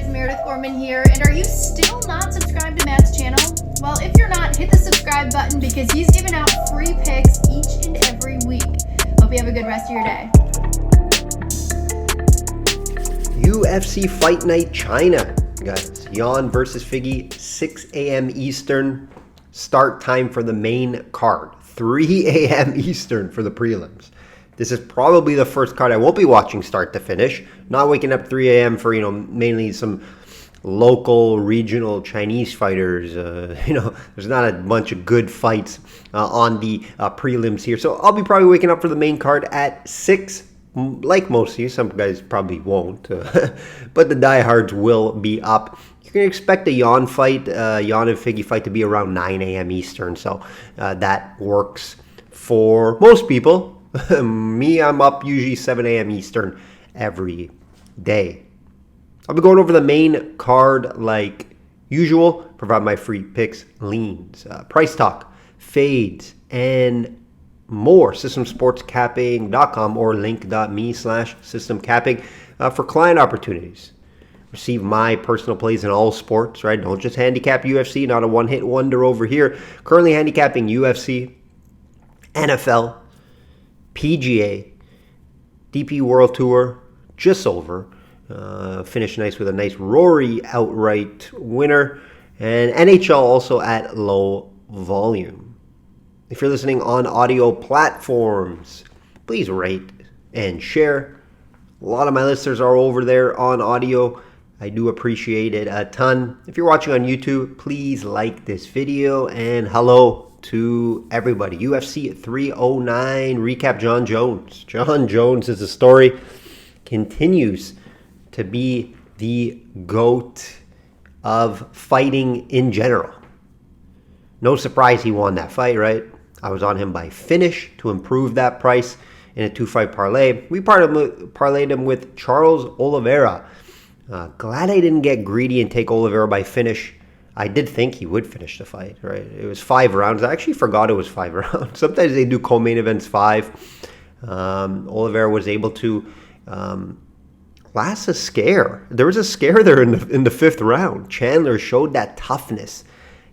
Meredith Gorman here, and are you still not subscribed to Matt's channel? Well, if you're not, hit the subscribe button because he's giving out free picks each and every week. Hope you have a good rest of your day. UFC Fight Night China, guys. Yan versus Figgy, 6 a.m. Eastern. Start time for the main card, 3 a.m. Eastern for the prelims. This is probably the first card I won't be watching start to finish. Not waking up 3 a.m. for, mainly some local, regional Chinese fighters. There's not a bunch of good fights on the prelims here. So I'll be probably waking up for the main card at 6, like most of you. Some guys probably won't, but the diehards will be up. You can expect a Yan fight, Yan and Figgy fight to be around 9 a.m. Eastern. So that works for most people. Me, I'm up usually 7 a.m. Eastern every day. I'll be going over the main card like usual, provide my free picks, leans, price talk, fades, and more. Systemsportscapping.com or link.me/systemcapping for client opportunities. Receive my personal plays in all sports, right? Don't just handicap UFC, not a one-hit wonder over here. Currently handicapping UFC, NFL, PGA, DP World Tour, just over. Finished nice with a nice Rory outright winner. And NHL also at low volume. If you're listening on audio platforms, please rate and share. A lot of my listeners are over there on audio. I do appreciate it a ton. If you're watching on YouTube, please like this video. And hello to everybody. UFC 309 recap. Jon Jones. Jon Jones is a story. Continues to be the GOAT of fighting in general. No surprise he won that fight, right? I was on him by finish to improve that price in a 2-fight parlay. We parlayed him with Charles Oliveira. Glad I didn't get greedy and take Oliveira by finish. I did think he would finish the fight, right? It was 5 rounds. I actually forgot it was 5 rounds. Sometimes they do co-main events 5. Oliveira was able to last a scare. There was a scare there in the 5th round. Chandler showed that toughness.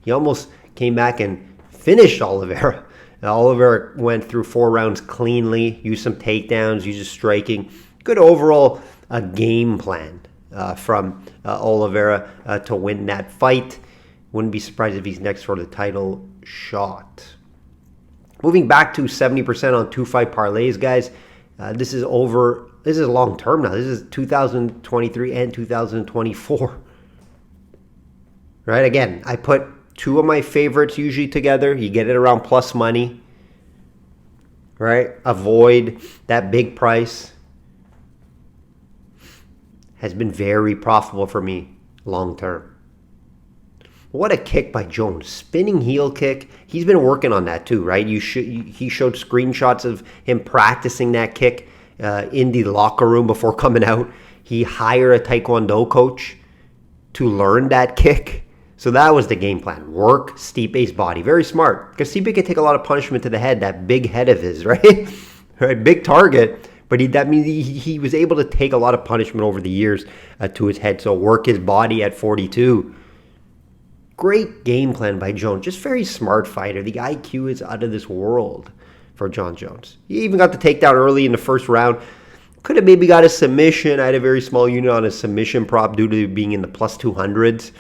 He almost came back and finished Oliveira. Oliveira went through 4 rounds cleanly, used some takedowns, used his striking. Good overall game plan from Oliveira to win that fight. Wouldn't be surprised if he's next for the title shot. Moving back to 70% on 2-fight parlays, guys. This is long term now. This is 2023 and 2024. Right? Again, I put 2 of my favorites usually together. You get it around plus money. Right? Avoid that big price. Has been very profitable for me long term. What a kick by Jones. Spinning heel kick. He's been working on that too, right? He showed screenshots of him practicing that kick in the locker room before coming out. He hired a Taekwondo coach to learn that kick. So that was the game plan. Work Stipe's body. Very smart. Because Stipe can take a lot of punishment to the head, that big head of his, right? Right, big target. But that means he was able to take a lot of punishment over the years to his head. So work his body at 42. Great game plan by Jones. Just very smart fighter. The IQ is out of this world for Jon Jones. He even got the takedown early in the 1st round. Could have maybe got a submission. I had a very small unit on a submission prop due to being in the plus 200s.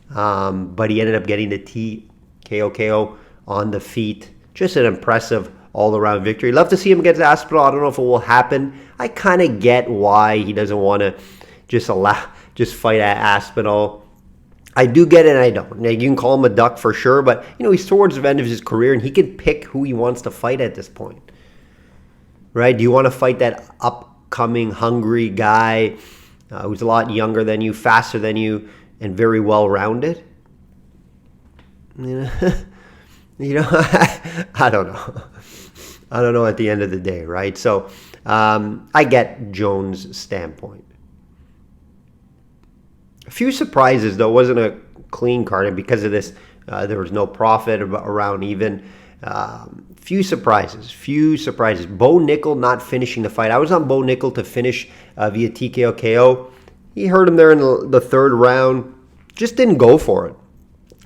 But he ended up getting the TKO on the feet. Just an impressive all-around victory. Love to see him against Aspinall. I don't know if it will happen. I kind of get why he doesn't want to just fight at Aspinall. I do get it and I don't. You can call him a duck for sure, but he's towards the end of his career and he can pick who he wants to fight at this point. Right? Do you want to fight that upcoming hungry guy who's a lot younger than you, faster than you, and very well-rounded? I don't know. I don't know at the end of the day, right? So I get Jones' standpoint. A few surprises, though. It wasn't a clean card, and because of this, there was no profit around even. Few surprises. Bo Nickel not finishing the fight. I was on Bo Nickel to finish via TKO KO. He hurt him there in the third round. Just didn't go for it.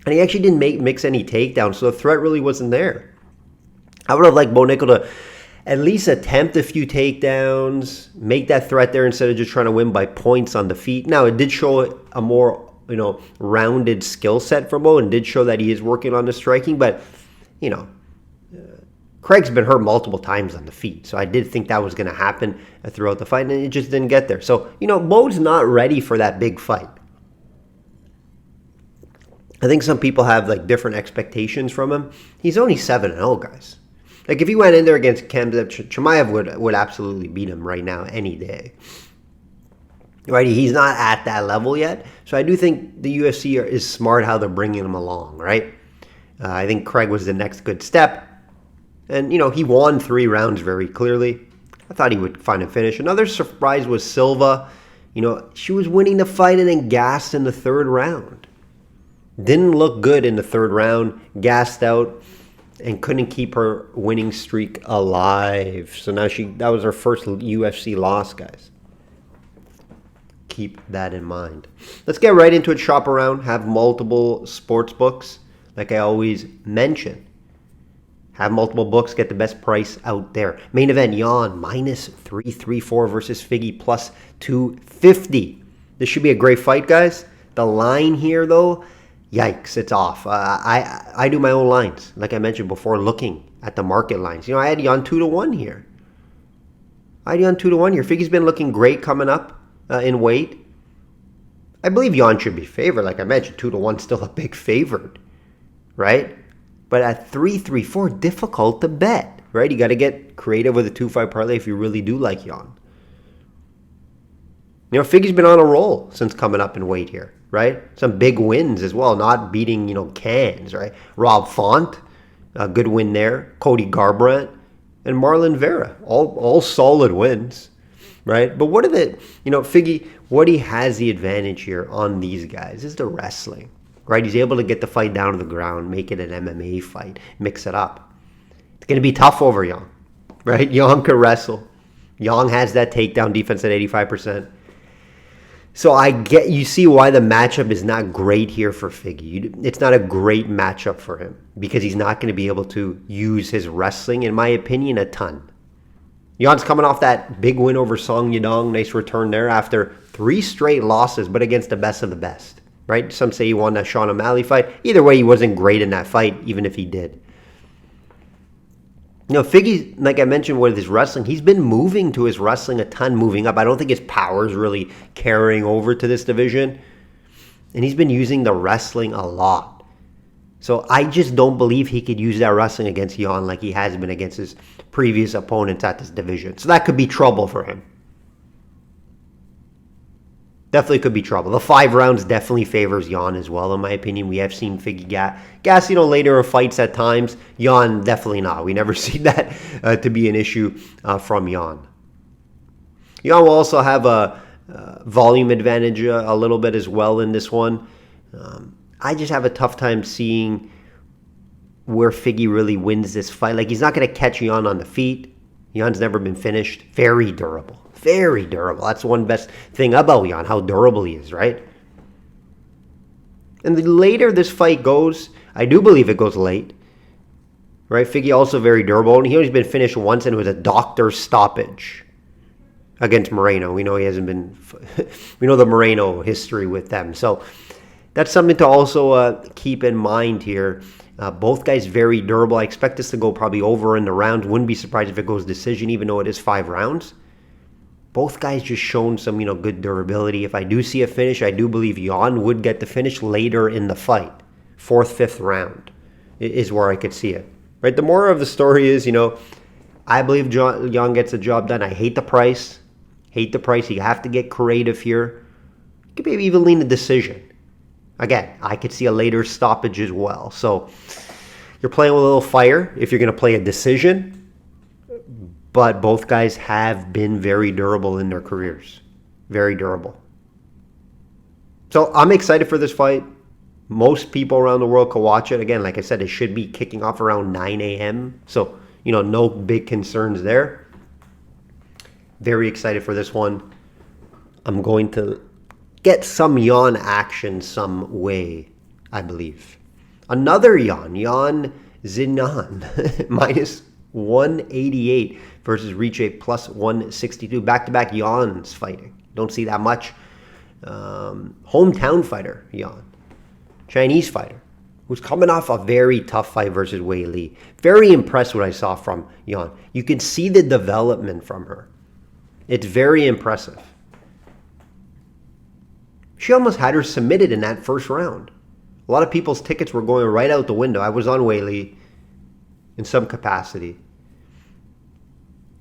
And he actually didn't mix any takedowns, so the threat really wasn't there. I would have liked Bo Nickel to at least attempt a few takedowns, make that threat there instead of just trying to win by points on the feet. Now, it did show a more, rounded skill set for Bo and did show that he is working on the striking, but, Craig's been hurt multiple times on the feet, so I did think that was going to happen throughout the fight, and it just didn't get there. So, Bo's not ready for that big fight. I think some people have different expectations from him. He's only 7-0, guys. If he went in there against Khamzat Chimaev would absolutely beat him right now, any day. Right? He's not at that level yet. So I do think the UFC is smart how they're bringing him along, right? I think Craig was the next good step. And, he won 3 rounds very clearly. I thought he would find a finish. Another surprise was Silva. She was winning the fight and then gassed in the third round. Didn't look good in the third round. Gassed out. And couldn't keep her winning streak alive. So now that was her first UFC loss, guys. Keep that in mind. Let's get right into it. Shop around. Have multiple sports books. Like I always mention. Have multiple books. Get the best price out there. Main event, Jan, -334 versus Figgy, +250. This should be a great fight, guys. The line here, though, yikes, it's off. I do my own lines, like I mentioned before, looking at the market lines. I had Jan 2-1 here. Figgy's been looking great coming up in weight. I believe Jan should be favored. Like I mentioned, 2-1 still a big favorite, right? But at 334, difficult to bet, right? You got to get creative with a 2-5 parlay if you really do like Jan. Figgy's been on a roll since coming up in weight here, right? Some big wins as well, not beating, cans, right? Rob Font, a good win there. Cody Garbrandt and Marlon Vera, all solid wins, right? But what are Figgy, what he has the advantage here on these guys is the wrestling, right? He's able to get the fight down to the ground, make it an MMA fight, mix it up. It's going to be tough over Jan, right? Jan can wrestle. Jan has that takedown defense at 85%. So you see why the matchup is not great here for Figgy. It's not a great matchup for him because he's not going to be able to use his wrestling, in my opinion, a ton. Jan's coming off that big win over Song Yadong. Nice return there after 3 straight losses, but against the best of the best, right? Some say he won that Sean O'Malley fight. Either way, he wasn't great in that fight, even if he did. Figgy, like I mentioned with his wrestling, he's been moving to his wrestling a ton, moving up. I don't think his power is really carrying over to this division. And he's been using the wrestling a lot. So I just don't believe he could use that wrestling against Jan like he has been against his previous opponents at this division. So that could be trouble for him. Definitely could be trouble. The 5 rounds definitely favors Jan as well, in my opinion. We have seen Figgy gas, later in fights at times. Jan, definitely not. We never see that to be an issue from Jan. Jan will also have a volume advantage a little bit as well in this one. I just have a tough time seeing where Figgy really wins this fight. He's not going to catch Jan on the feet. Jan's never been finished. Very durable. Very durable. That's one best thing about Jan, how durable he is, right? And the later this fight goes, I do believe it goes late, right? Figgy also very durable. And he only been finished once, and it was a doctor's stoppage against Moreno. We know he hasn't been, we know the Moreno history with them. So that's something to also keep in mind here. Both guys very durable. I expect this to go probably over in the rounds. Wouldn't be surprised if it goes decision, even though it is 5 rounds. Both guys just shown some, good durability. If I do see a finish, I do believe Jan would get the finish later in the fight. 4th, 5th round is where I could see it. Right? The moral of the story is, I believe Jan gets the job done. I hate the price. You have to get creative here. You could maybe even lean a decision. Again, I could see a later stoppage as well. So you're playing with a little fire if you're going to play a decision. But both guys have been very durable in their careers. Very durable. So I'm excited for this fight. Most people around the world can watch it. Again, like I said, it should be kicking off around 9 a.m. So, no big concerns there. Very excited for this one. I'm going to get some Yan action some way, I believe. Another Yan Zinan, minus 188 versus Riche plus 162. Back-to-back Yans fighting. Don't see that much. Hometown fighter, Yan. Chinese fighter, who's coming off a very tough fight versus Wei Li. Very impressed what I saw from Yan. You can see the development from her. It's very impressive. She almost had her submitted in that first round. A lot of people's tickets were going right out the window. I was on Wei Li in some capacity.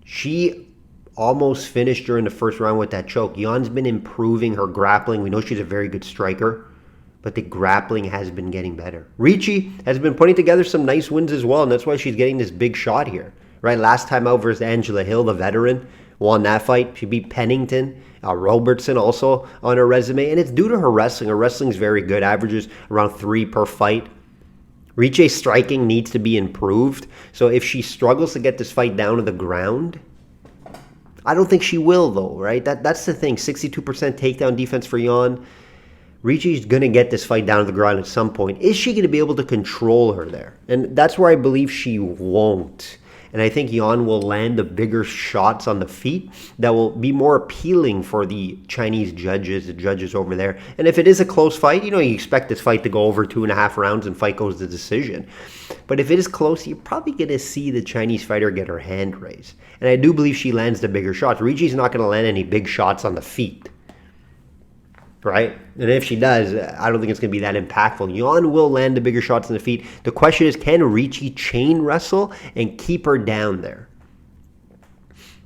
She almost finished during the first round with that choke. Yan's been improving her grappling. We know she's a very good striker, but the grappling has been getting better. Ricci has been putting together some nice wins as well, and that's why she's getting this big shot here. Right, last time out versus Angela Hill, the veteran, won that fight. She beat Pennington. Robertson also on her resume, and it's due to her wrestling. Her wrestling's very good, averages around 3 per fight. Ricci's striking needs to be improved, so if she struggles to get this fight down to the ground, I don't think she will, though, right? That's the thing. 62% takedown defense for Yan. Ricci's going to get this fight down to the ground at some point. Is she going to be able to control her there? And that's where I believe she won't. And I think Yan will land the bigger shots on the feet that will be more appealing for the Chinese judges, the judges over there. And if it is a close fight, you expect this fight to go over 2.5 rounds and fight goes to decision. But if it is close, you're probably going to see the Chinese fighter get her hand raised. And I do believe she lands the bigger shots. Ricci's not going to land any big shots on the feet. Right? And if she does, I don't think it's going to be that impactful. Yan will land the bigger shots in the feet. The question is, can Ricci chain wrestle and keep her down there?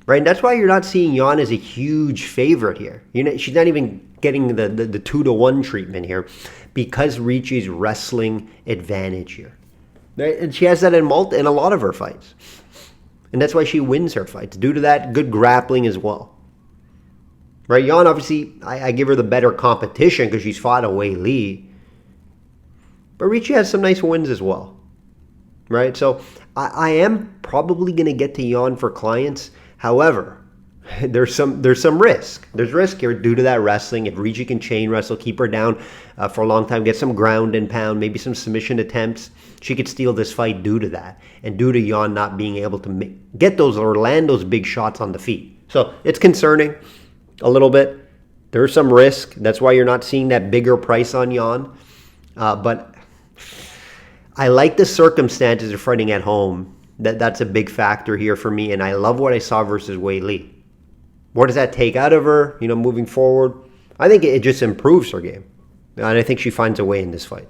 Right? And that's why you're not seeing Yan as a huge favorite here. She's not even getting the 2-to-1 treatment here because Ricci's wrestling advantage here. Right? And she has that in a lot of her fights. And that's why she wins her fights, due to that good grappling as well. Right, Yan, obviously, I give her the better competition because she's fought a Wei Li. But Ricci has some nice wins as well. Right, so I am probably going to get to Yan for clients. However, there's some risk. There's risk here due to that wrestling. If Ricci can chain wrestle, keep her down for a long time, get some ground and pound, maybe some submission attempts, she could steal this fight due to that. And due to Yan not being able to get those or land those big shots on the feet. So it's concerning. A little bit. There's some risk. That's why you're not seeing that bigger price on Yan. But I like the circumstances of fighting at home. That's a big factor here for me. And I love what I saw versus Wei Li. What does that take out of her, moving forward? I think it just improves her game. And I think she finds a way in this fight.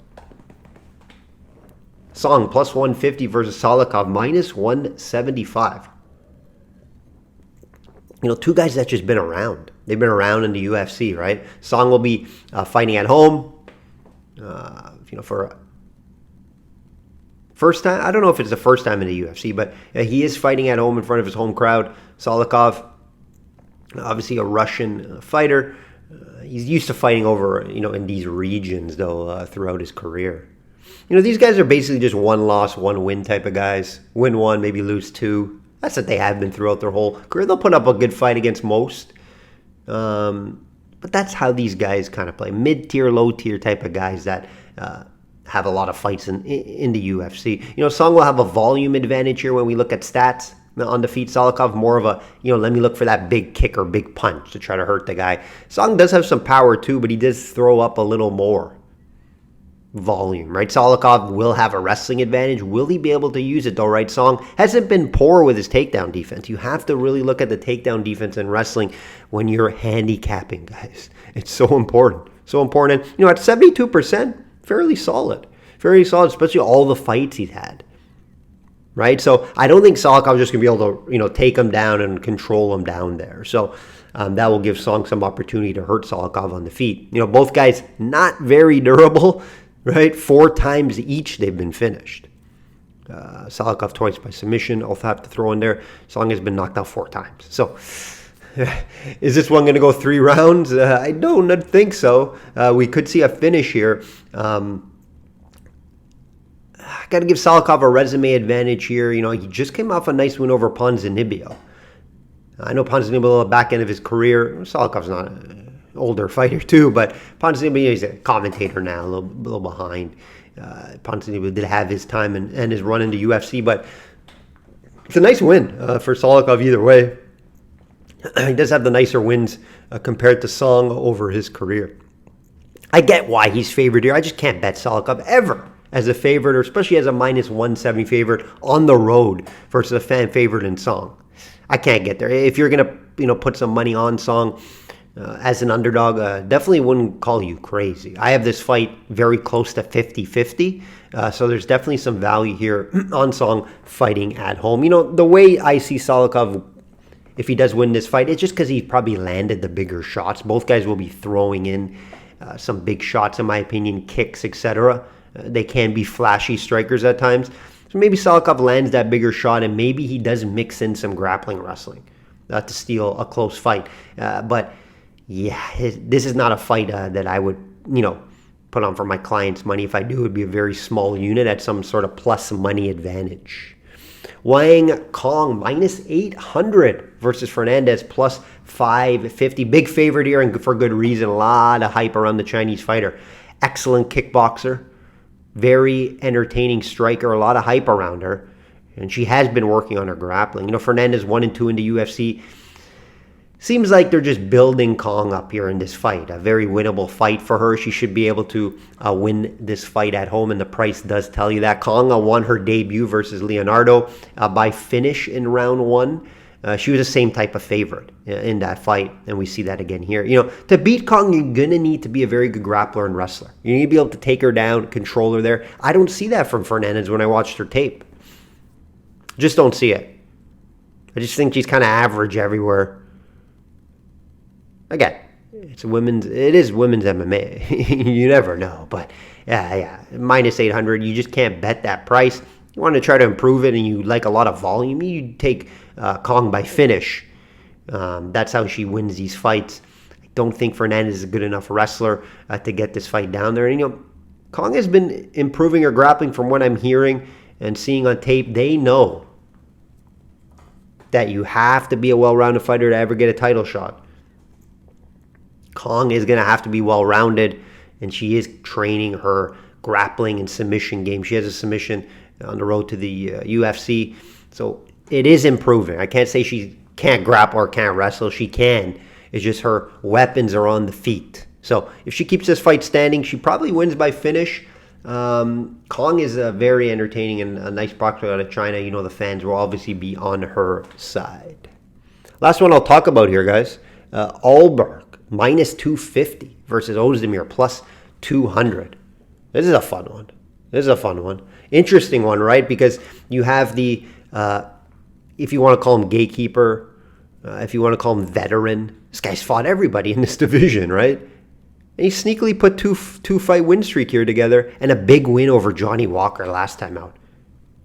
Song plus 150 versus Salikov minus 175. Two guys that just been around. They've been around in the UFC, right? Song will be fighting at home, for first time. I don't know if it's the first time in the UFC, but he is fighting at home in front of his home crowd. Salikov, obviously a Russian fighter. He's used to fighting over, in these regions, though, throughout his career. These guys are basically just one loss, one win type of guys. Win one, maybe lose two. That's what they have been throughout their whole career. They'll put up a good fight against most. But that's how these guys kind of play. Mid-tier, low-tier type of guys that have a lot of fights in the UFC. Song will have a volume advantage here when we look at stats on the feet. Salikov more of a, let me look for that big kick or big punch to try to hurt the guy. Song does have some power too, but he does throw up a little more volume, right? Salikov will have a wrestling advantage. Will he be able to use it though, right? Song hasn't been poor with his takedown defense. You have to really look at the takedown defense in wrestling when you're handicapping guys. It's so important. So important. At 72%, fairly solid. Fairly solid, especially all the fights he's had. Right? So I don't think Salikov is just going to be able to, take him down and control him down there. So that will give Song some opportunity to hurt Salikov on the feet. Both guys not very durable. Right? 4 times each they've been finished. Salikov twice by submission. I'll have to throw in there. Song has been knocked out 4 times. So, is this one going to go 3 rounds? I don't think so. We could see a finish here. I got to give Salikov a resume advantage here. He just came off a nice win over Ponzinibbio. I know Ponzinibbio at the back end of his career. Salikov's not older fighter too, but Ponzinibbio is a commentator now, a little behind. Ponzinibbio did have his time and his run into UFC, but it's a nice win for Salikov either way. He does have the nicer wins compared to Song over his career. I get why he's favored here. I just can't bet Salikov ever as a favorite, or especially as a minus 170 favorite on the road versus a fan favorite in Song. I can't get there. If you're going to put some money on Song as an underdog, definitely wouldn't call you crazy. I have this fight very close to 50-50, so there's definitely some value here on Song fighting at home. The way I see Salikov, if he does win this fight, it's just because he probably landed the bigger shots. Both guys will be throwing in some big shots, in my opinion, kicks, etc. They can be flashy strikers at times. So maybe Salikov lands that bigger shot, and maybe he does mix in some grappling wrestling to steal a close fight. But yeah, this is not a fight that I would, put on for my clients' money. If I do, it would be a very small unit at some sort of plus money advantage. Wang Kong minus 800 versus Fernandez plus 550. Big favorite here, and for good reason. A lot of hype around the Chinese fighter. Excellent kickboxer. Very entertaining striker. A lot of hype around her. And she has been working on her grappling. Fernandez 1-2 in the UFC. Seems like they're just building Kong up here in this fight. A very winnable fight for her. She should be able to win this fight at home, and the price does tell you that. Kong won her debut versus Leonardo by finish in round 1. She was the same type of favorite in that fight, and we see that again here. To beat Kong, you're going to need to be a very good grappler and wrestler. You need to be able to take her down, control her there. I don't see that from Fernandez when I watched her tape. Just don't see it. I just think she's kind of average everywhere. Again, it is women's MMA. You never know, but yeah, minus 800. You just can't bet that price. You want to try to improve it, and you like a lot of volume, you take Kong by finish. That's how she wins these fights. I don't think Fernandez is a good enough wrestler to get this fight down there. And Kong has been improving her grappling from what I'm hearing and seeing on tape. They know that you have to be a well-rounded fighter to ever get a title shot. Kong is going to have to be well-rounded, and she is training her grappling and submission game. She has a submission on the road to the UFC, so it is improving. I can't say she can't grapple or can't wrestle. She can. It's just her weapons are on the feet. So if she keeps this fight standing, she probably wins by finish. Kong is very entertaining and a nice boxer out of China. The fans will obviously be on her side. Last one I'll talk about here, guys. Alberg. Minus 250 versus Ozdemir plus 200. This is a fun one. Interesting one, right? Because you have the, if you want to call him gatekeeper, if you want to call him veteran, this guy's fought everybody in this division, right? And he sneakily put two fight win streak here together and a big win over Johnny Walker last time out.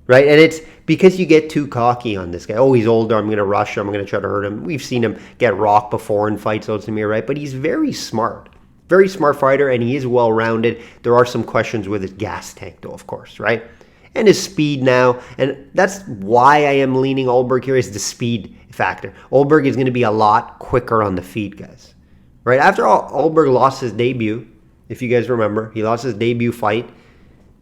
Right? And it's because you get too cocky on this guy. Oh, he's older. I'm going to rush him. I'm going to try to hurt him. We've seen him get rocked before in fights, Ozdemir, right? But he's very smart. Very smart fighter, and he is well-rounded. There are some questions with his gas tank, though, of course, right? And his speed now. And that's why I am leaning Alberg here, is the speed factor. Alberg is going to be a lot quicker on the feet, guys. Right? After Alberg lost his debut, if you guys remember, he lost his debut fight.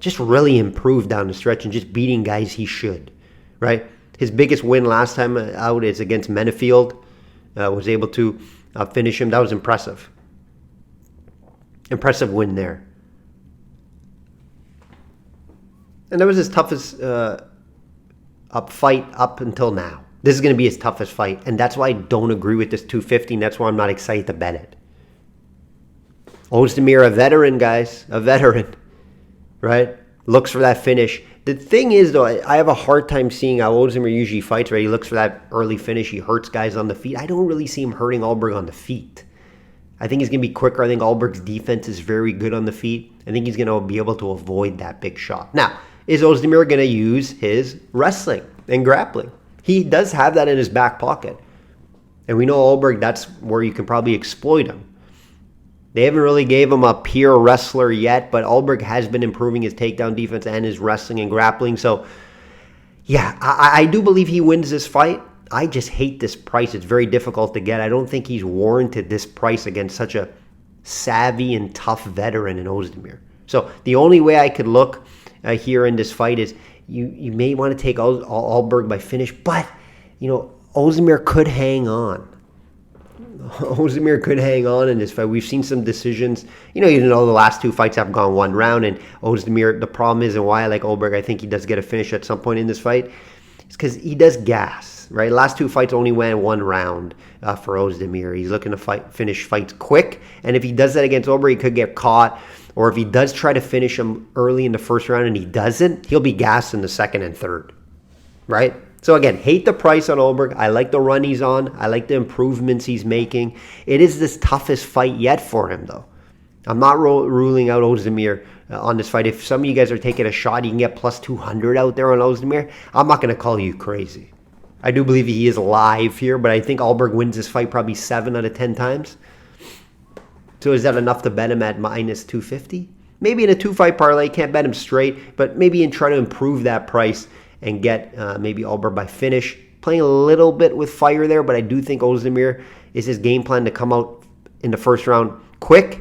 Just really improved down the stretch and just beating guys he should, right? His biggest win last time out is against Menefield. Was able to finish him. That was impressive. Impressive win there. And that was his toughest fight up until now. This is going to be his toughest fight, and that's why I don't agree with this 250, and that's why I'm not excited to bet it. Ozdemir, a veteran, guys. A veteran. Right? Looks for that finish. The thing is, though, I have a hard time seeing how Ozdemir usually fights, right? He looks for that early finish. He hurts guys on the feet. I don't really see him hurting Alberg on the feet. I think he's going to be quicker. I think Alberg's defense is very good on the feet. I think he's going to be able to avoid that big shot. Now, is Ozdemir going to use his wrestling and grappling? He does have that in his back pocket. And we know Alberg, that's where you can probably exploit him. They haven't really gave him a pure wrestler yet, but Alberg has been improving his takedown defense and his wrestling and grappling. So, yeah, I do believe he wins this fight. I just hate this price. It's very difficult to get. I don't think he's warranted this price against such a savvy and tough veteran in Ozdemir. So the only way I could look here in this fight is you may want to take Alberg by finish, but Ozdemir could hang on. Ozdemir could hang on in this fight. We've seen some decisions. Even though the last 2 fights have gone 1 round, and Ozdemir, the problem is, and why I like Alberg, I think he does get a finish at some point in this fight, is because he does gas, right? Last 2 fights only went 1 round for Ozdemir. He's looking to finish fights quick, and if he does that against Alberg, he could get caught. Or if he does try to finish him early in the first round and he doesn't, he'll be gassed in the second and third, right? So again, hate the price on Alberg. I like the run he's on. I like the improvements he's making. It is this toughest fight yet for him, though. I'm not ruling out Ozdemir on this fight. If some of you guys are taking a shot, you can get plus 200 out there on Ozdemir. I'm not going to call you crazy. I do believe he is live here, but I think Alberg wins this fight probably 7 out of 10 times. So is that enough to bet him at minus 250? Maybe in a 2-fight parlay, can't bet him straight, but maybe try to improve that price and get maybe Alberg by finish. Playing a little bit with fire there, but I do think Ozdemir is his game plan to come out in the first round quick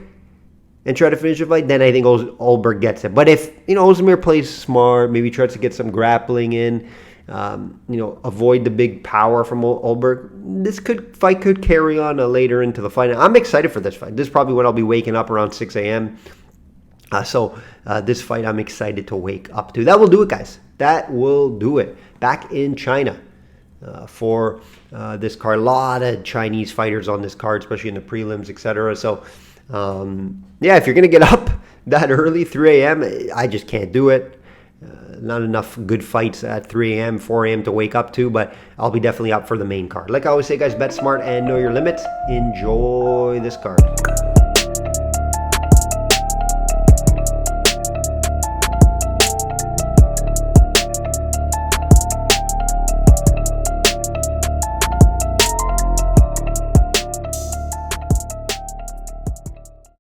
and try to finish the fight. Then I think Alberg gets it. But if Ozdemir plays smart, maybe tries to get some grappling in, avoid the big power from Alberg, this fight could carry on later into the fight. I'm excited for this fight. This is probably when I'll be waking up around 6 a.m. So this fight I'm excited to wake up to. That will do it, guys. That will do it. Back in China for this card. A lot of Chinese fighters on this card, especially in the prelims, etc. So, if you're going to get up that early, 3 a.m., I just can't do it. Not enough good fights at 3 a.m., 4 a.m. to wake up to, but I'll be definitely up for the main card. Like I always say, guys, bet smart and know your limits. Enjoy this card.